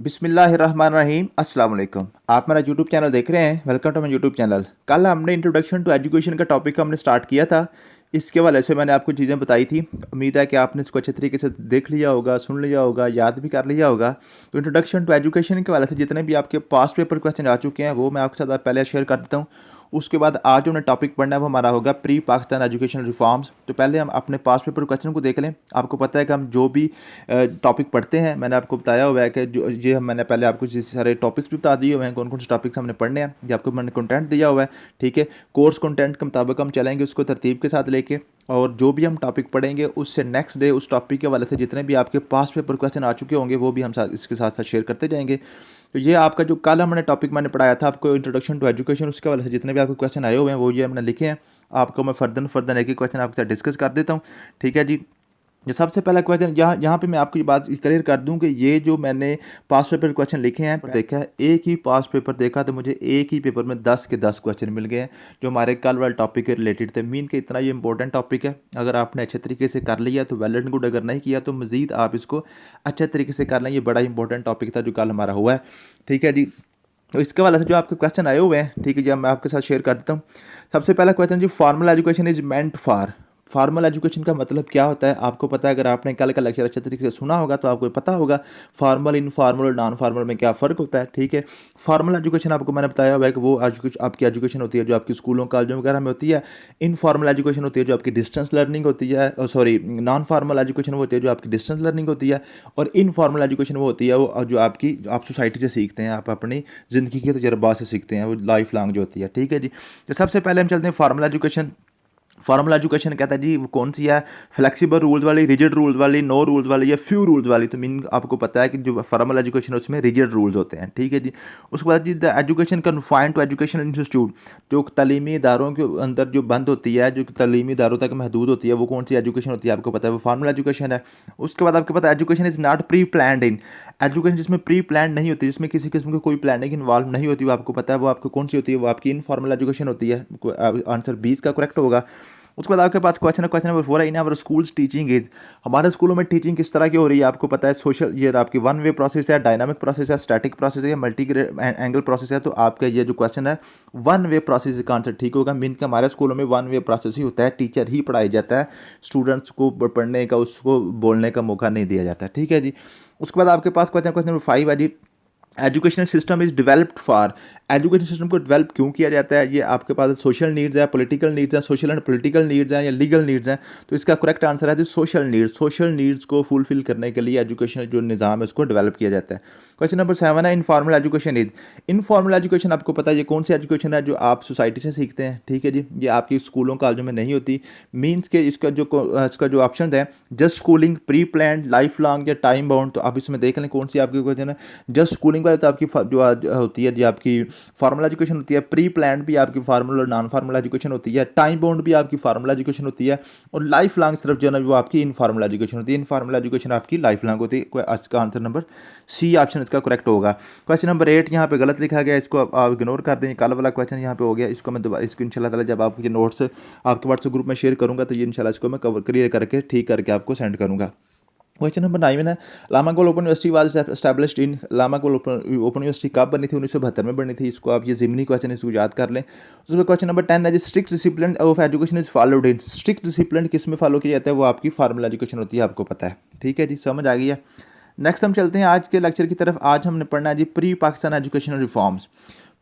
बिस्मिल्लाहिर्रहमानिर्रहीम अस्सलाम वालेकुम। आप मेरा यूट्यूब चैनल देख रहे हैं। Welcome to my YouTube channel. कल हमने इंट्रोडक्शन टू एजुकेशन का टॉपिक हमने स्टार्ट किया था। इसके हवाले से मैंने आपको चीज़ें बताई थी। उम्मीद है कि आपने इसको अच्छे तरीके से देख लिया होगा, सुन लिया होगा, याद भी कर लिया होगा। तो इंट्रोडक्शन टू एजुकेशन के हवाले से जितने भी आपके पास्ट पेपर क्वेश्चन आ चुके हैं वो मैं आपके साथ पहले शेयर कर देता हूँ। उसके बाद आज जो हमने टॉपिक पढ़ना है वो हमारा होगा प्री पाकिस्तान एजुकेशन रिफॉर्म्स। तो पहले हम अपने पास्ट पेपर क्वेश्चन को देख लें। आपको पता है कि हम जो भी टॉपिक पढ़ते हैं, मैंने आपको बताया हुआ है कि जो ये मैंने पहले आपको सारे टॉपिक्स भी बता दिए हुए हैं, कौन कौन से टॉपिक्स हमने पढ़ने हैं। ये आपको मैंने कंटेंट दिया हुआ है, ठीक है। कोर्स कंटेंट के मुताबिक हम चलेंगे, उसको तरतीब के साथ लेके, और जो भी हम टॉपिक पढ़ेंगे उससे नेक्स्ट डे उस टॉपिक के हवाले से जितने भी आपके पास्ट पेपर क्वेश्चन आ चुके होंगे वो भी हम इसके साथ साथ शेयर करते जाएंगे। तो ये आपका जो कल हमने टॉपिक मैंने पढ़ाया था आपको इंट्रोडक्शन टू एजुकेशन, उसके हवाले से जितने भी आपके क्वेश्चन आए हुए हैं वो ये हमने लिखे हैं। आपको मैं फर्दर एक एक क्वेश्चन आपके साथ डिस्कस कर देता हूँ, ठीक है जी। जो सबसे पहला क्वेश्चन यहाँ पे मैं आपको ये बात क्लियर कर दूं कि ये जो मैंने पास्ट पेपर क्वेश्चन लिखे हैं, देखा है एक ही पास्ट पेपर देखा तो मुझे एक ही पेपर में 10 के 10 क्वेश्चन मिल गए हैं जो हमारे कल वाले टॉपिक के रिलेटेड थे। मीन के इतना ये इंपॉर्टेंट टॉपिक है, अगर आपने अच्छे तरीके से कर लिया तो वेल एंड गुड, अगर नहीं किया तो मज़ीद आप इसको अच्छे तरीके से कर लें। ये बड़ा इंपॉर्टेंट टॉपिक था जो कल हमारा हुआ है, ठीक है जी। तो इसके वाले से जो आपके क्वेश्चन आए हुए हैं, ठीक है जी, मैं आपके साथ शेयर कर देता हूँ। सबसे पहला क्वेश्चन जी, formal education is meant for. Formal education का मतलब क्या होता है आपको पता है? अगर आपने कल का लेक्चर अच्छे तरीके से सुना होगा तो आपको पता होगा फॉर्मल, इनफॉर्मल और नॉन फॉर्मल में क्या फ़र्क होता है, ठीक है। फॉर्मल एजुकेशन आपको मैंने बताया हुआ है कि वो आपकी एजुकेशन होती है जो आपकी स्कूलों कॉलेजों वगैरह में होती है। इनफॉर्मल एजुकेशन होती है जो आपकी डिस्टेंस लर्निंग होती है, सॉरी, नॉन फॉर्मल एजुकेशन वो होती है जो आपकी डिस्टेंस लर्निंग होती है। और इनफॉर्मल एजुकेशन वो होती है वो जो आप सोसाइटी से सीखते हैं, आप अपनी ज़िंदगी के तजर्बा से सीखते हैं, वो लाइफ लॉन्ग जो होती है, ठीक है जी। तो सबसे पहले हम चलते हैं फॉर्मल एजुकेशन। फॉर्मल एजुकेशन कहता है जी वो कौन सी है? फ्लेक्सिबल रूल्स वाली, रिजिड रूल्स वाली, नो रूल्स वाली या फ्यू रूल्स वाली। तो मीन आपको पता है कि जो फॉर्मल एजुकेशन है उसमें रिजिड रूल्स होते हैं, ठीक है जी। उसके बाद जी the education confined to education institute, जो तलीमी इदारों के अंदर जो बंद होती है, जो तलीमी इदारों तक महदूद होती है, वो कौन सी एजुकेशन होती है आपको पता है? वो फॉर्मल एजुकेशन है। उसके बाद आपको पता है education is not pre planned in. Education जिसमें प्री प्लान नहीं होती, जिसमें किसी किस्म की कोई प्लानिंग इन्वॉल्व नहीं होती, वो आपको पता है वो आपको कौन सी होती है? वो आपकी इनफॉर्मल एजुकेशन होती है। आंसर 20 का करेक्ट होगा। उसके बाद आपके पास क्वेश्चन नंबर 4 है, in our schools teaching is. हमारे स्कूलों में टीचिंग किस तरह की हो रही है आपको पता है? सोशल, ये आपकी वन वे प्रोसेस है, डायनामिक प्रोसेस है, स्टैटिक प्रोसेस है, मल्टी एंगल प्रोसेस है। तो आपका ये जो क्वेश्चन है वन वे प्रोसेस का आंसर ठीक होगा। मीन के हमारे स्कूलों में वन वे प्रोसेस ही होता है, टीचर ही पढ़ाई जाता है, स्टूडेंट्स को पढ़ने का, उसको बोलने का मौका नहीं दिया जाता, ठीक है जी। उसके बाद आपके पास क्वेश्चन नंबर 5 है जी, educational system is developed for. Education system को डेवलप क्यों किया जाता है? ये आपके पास सोशल नीड्स है, पॉलिटिकल नीड्स हैं, सोशल एंड पॉलिटिकल नीड्स हैं या लीगल नीड्स हैं। तो इसका करेक्ट आंसर है जी सोशल नीड्स। सोशल नीड्स को फुलफिल करने के लिए एजुकेशन जो निज़ाम है उसको डेवलप किया जाता है। क्वेश्चन नंबर 7 है, informal education is. Informal education आपको पता है ये कौन सी एजुकेशन है? जो आप सोसाइटी से सीखते हैं, ठीक है जी। ये आपकी स्कूलों कॉलेजों में नहीं होती। मीन्स के इसका जो ऑप्शन है just schooling, pre plan, life long या टाइम बाउंड। तो आप इसमें देख लें कौन सी आपकी क्वेश्चन है। जस्ट स्कूलिंग वाले तो आपकी जो होती है जी आपकी फॉर्मल एजुकेशन होती है, प्री प्लान भी आपकी फॉर्मल और नॉन फॉर्मल एजुकेशन होती है, टाइम बाउंड भी आपकी फॉर्मल एजुकेशन होती है, और लाइफ लॉन्ग सिर्फ जो है वो आपकी इनफॉर्मल एजुकेशन होती है। इनफॉर्मल एजुकेशन आपकी लाइफ लॉन्ग होती है। इसका आंसर नंबर सी ऑप्शन इसका करेक्ट होगा। क्वेश्चन नंबर 8 यहाँ पे गलत लिखा गया, इसको आप इग्नोर कर दें। कल वाला क्वेश्चन यहाँ पे हो गया, इसको मैं दोबारा, इसको इंशाल्लाह ताला जब आपके नोट्स आपके व्हाट्सएप ग्रुप में शेयर करूँगा तो ये इंशाल्लाह इसको मैं कवर क्लियर करके ठीक करके आपको सेंड करूँगा। क्वेश्चन नंबर 9 है, लामा गोल open university was established in. लामा गोल ओपन यूनिवर्सिटी कब बनी थी? 1972 में बनी थी। इसको आप ये ज़िमनी क्वेश्चन इसको याद कर लें। उसमें क्वेश्चन नंबर 10 है, strict discipline of education is followed in. Strict discipline किस में फॉलो किया जाता है? वो आपकी फॉर्मल एजुकेशन होती है, आपको पता है, ठीक है जी, समझ आ गई है। नेक्स्ट हम चलते हैं आज के लेक्चर की तरफ। आज हमने पढ़ना है जी pre Pakistan educational reforms.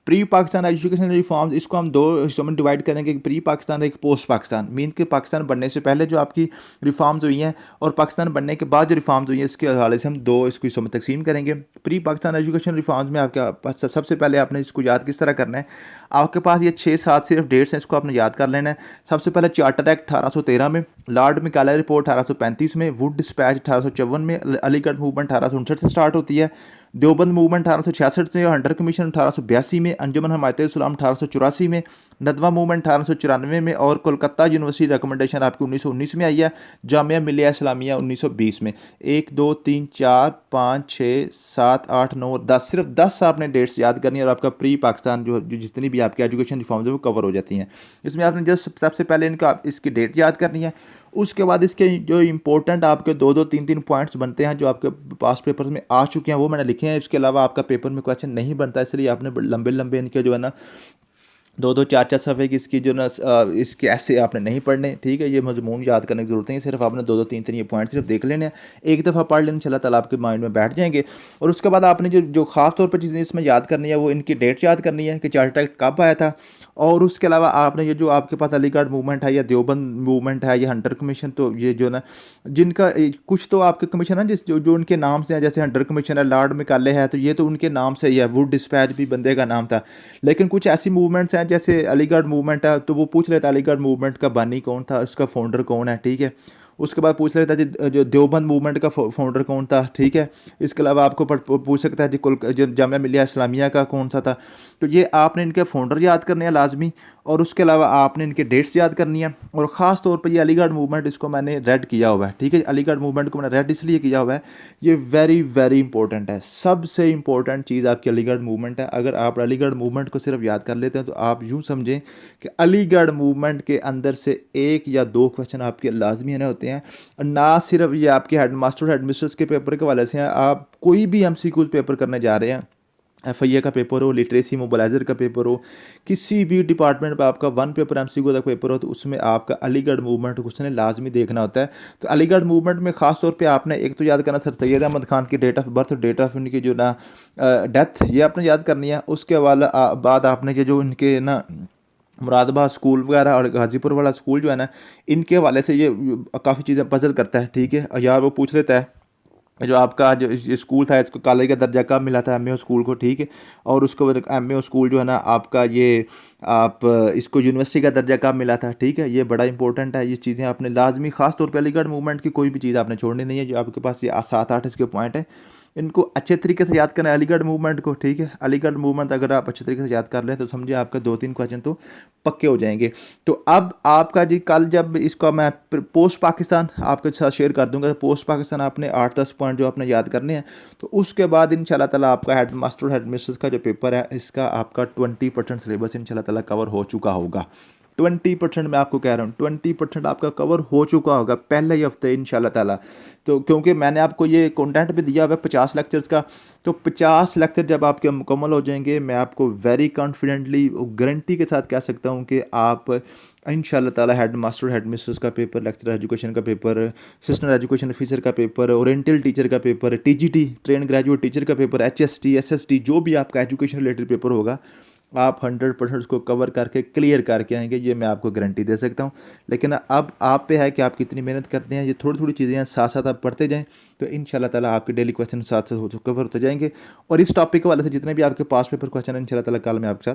Pre Pakistan educational reforms, इसको हम दो हिस्सों में डिवाइड करेंगे, प्री पाकिस्तान एक पोस्ट पाकिस्तान। मीन के पाकिस्तान बनने से पहले जो आपकी रिफॉर्म्स हुई हैं और पाकिस्तान बनने के बाद जो रिफॉर्म्स हुई हैं, इसके हवाले से हम दो इसको हिस्सों में तकसीम करेंगे। प्री पाकिस्तान एजुकेशन रिफॉर्म्स में आपका सबसे पहले आपने इसको याद किस तरह करना है? आपके पास ये 6-7 सिर्फ डेट्स हैं, इसको आपने याद कर लेना है। सबसे पहले चार्टर एक्ट 1813 में, लॉर्ड मिकाला रिपोर्ट 1835 में, वुड डिस्पैच 1854 में, अलीगढ़ मूवमेंट 1859 से स्टार्ट होती है, देवबंद मूवमेंट 1866 में, हंटर कमीशन 1882 में, अंजुमन हमायत इस्लाम 1884 में, नदवा मूवमेंट 1894 में, और कोलकाता यूनिवर्सिटी रिकमेंडेशन आपकी 1919 में आई है, जामिया मिलिया इस्लामिया 1920 में। 1 2 3 4 5 6 7 8 9 10, सिर्फ 10 आपने डेट्स याद करनी है और आपका प्री पाकिस्तान जो जितनी भी आपकी एजुकेशन रिफॉर्म्स है वो कवर हो जाती हैं। इसमें आपने जस्ट सबसे पहले इसकी डेट याद करनी है। उसके बाद इसके जो इंपॉर्टेंट आपके दो दो तीन तीन पॉइंट्स बनते हैं जो आपके पास पेपर में आ चुके हैं वो मैंने लिखे हैं। इसके अलावा आपका पेपर में क्वेश्चन नहीं बनता, इसलिए आपने लंबे लंबे इनके जो है ना दो दो चार चार सफ़े की इसकी जो ना इसके ऐसे आपने नहीं पढ़ने, ठीक है। ये मजमून याद करने की ज़रूरत नहीं, सिर्फ आपने दो दो तीन तीन ये पॉइंट सिर्फ देख लेने हैं, एक दफ़ा पढ़ लेने, इंशाल्लाह ताला आपके माइंड में बैठ जाएंगे। और उसके बाद आपने जो जो ख़ास तौर पर चीज़ें इसमें याद करनी है वो इनकी डेट याद करनी है कि चार्टर एक्ट कब आया था। और उसके अलावा आपने ये जो आपके पास अलीगढ़ मूवमेंट है या देवबंद मूवमेंट है या हंटर कमीशन, तो ये जो ना जिनका कुछ तो आपके कमीशन है जिस जो उनके नाम से हैं, जैसे हंटर कमीशन है, लॉर्ड मैकाले है, तो ये तो उनके नाम से ही है। वुड डिस्पैच भी बंदे का नाम था। लेकिन कुछ ऐसी मूवमेंट्स हैं जैसे अलीगढ़ मूवमेंट है, तो वो पूछ रहे थे अलीगढ़ मूवमेंट का बानी कौन था, उसका फाउंडर कौन है, ठीक है। उसके बाद पूछ लेता है जो देवबंद मूवमेंट का फाउंडर कौन था, ठीक है। इसके अलावा आपको पूछ सकता है जो जामिया मिलिया इस्लामिया का कौन सा था। तो ये आपने इनके फाउंडर याद करने हैं लाजमी, और उसके अलावा आपने इनके डेट्स याद करनी है। और ख़ास तौर पर ये अलीगढ़ मूवमेंट, इसको मैंने रेड किया हुआ है, ठीक है। अलीगढ़ मूवमेंट को मैंने रेड इसलिए किया हुआ है, ये वेरी वेरी इंपॉर्टेंट है। सबसे इंपॉर्टेंट चीज़ आपकी अलीगढ़ मूवमेंट है। अगर आप अलीगढ़ मूवमेंट को सिर्फ याद कर लेते हैं तो आप यूँ समझें कि अलीगढ़ मूवमेंट के अंदर से एक या दो क्वेश्चन आपके लाजमी आने होते हैं। ना सिर्फ ये आपके हेड मास्टर हेड मिस्ट्रेस के पेपर के हवाले से हैं, आप कोई भी MCQ पेपर करने जा रहे हैं, FIA का पेपर हो, लिटरेसी मोबलाइजर का पेपर हो, किसी भी डिपार्टमेंट में आपका वन पेपर MCQ का पेपर हो, तो उसमें आपका अलीगढ़ मूवमेंट क्वेश्चन लाजमी देखना होता है। तो अलीगढ़ मूवमेंट में खास तौर पे आपने एक तो याद करना सर सैयद अहमद खान की date of birth, date of उनकी जो ना डेथ, ये आपने याद करनी है। उसके बाद आपने ये जो इनके ना मुरादाबाद स्कूल वगैरह और गाज़ीपुर वाला स्कूल जो है ना, इनके हवाले से ये काफ़ी चीज़ें पजल करता है, ठीक है। यार वो पूछ लेता है जो आपका जो ये स्कूल था इसको कॉलेज का दर्जा कब मिला था MAO स्कूल को, ठीक है। और उसको MAO स्कूल जो है ना आपका ये आप इसको यूनिवर्सिटी का दर्जा कब मिला था, ठीक है। ये बड़ा इंपॉर्टेंट है, ये चीज़ें आपने लाजमी खास तौर पे अलीगढ़ मूवमेंट की कोई भी चीज़ आपने छोड़नी नहीं है। जो आपके पास ये 7-8 इसके पॉइंट है, इनको अच्छे तरीके से याद करना है अलीगढ़ मूवमेंट को, ठीक है। अलीगढ़ मूवमेंट अगर आप अच्छे तरीके से याद कर लें तो समझिए आपका 2-3 क्वेश्चन तो पक्के हो जाएंगे। तो अब आपका जी कल जब इसका मैं पोस्ट पाकिस्तान आपके साथ शेयर कर दूंगा, पोस्ट पाकिस्तान आपने 8-10 पॉइंट जो आपने याद करने हैं, तो उसके बाद इंशाल्लाह ताला आपका हेड मास्टर हेड मिस्ट्रेस का जो पेपर है इसका आपका 20% सिलेबस इंशाल्लाह ताला कवर हो चुका होगा। 20% मैं आपको कह रहा हूँ, 20% आपका कवर हो चुका होगा पहले ही हफ्ते इंशाल्लाह ताला। तो क्योंकि मैंने आपको ये कंटेंट भी दिया हुआ है 50 लेक्चर्स का, तो 50 लेक्चर जब आपके मुकम्मल हो जाएंगे, मैं आपको वेरी कॉन्फिडेंटली गारंटी के साथ कह सकता हूँ कि आप इंशाल्लाह ताला हेड मास्टर हेड मिस्ट्रेस का पेपर, लेक्चर एजुकेशन का पेपर, असिस्टेंट एजुकेशन ऑफिसर का पेपर, ओरिएंटल टीचर का paper, TGT train graduate teacher का पेपर, HST SST जो भी आपका एजुकेशन रिलेटेड पेपर होगा, आप 100% उसको कवर करके क्लियर करके आएंगे, ये मैं आपको गारंटी दे सकता हूँ। लेकिन अब आप पे है कि आप कितनी मेहनत करते हैं। ये थोड़ी थोड़ी चीज़ें हैं, साथ साथ आप पढ़ते जाएं, तो इंशाल्लाह ताला आपके डेली क्वेश्चन साथ साथ कवर होते जाएंगे। और इस टॉपिक के वाले से जितने भी आपके पास पेपर क्वेश्चन हैं इंशाल्लाह ताला कल मैं आपके साथ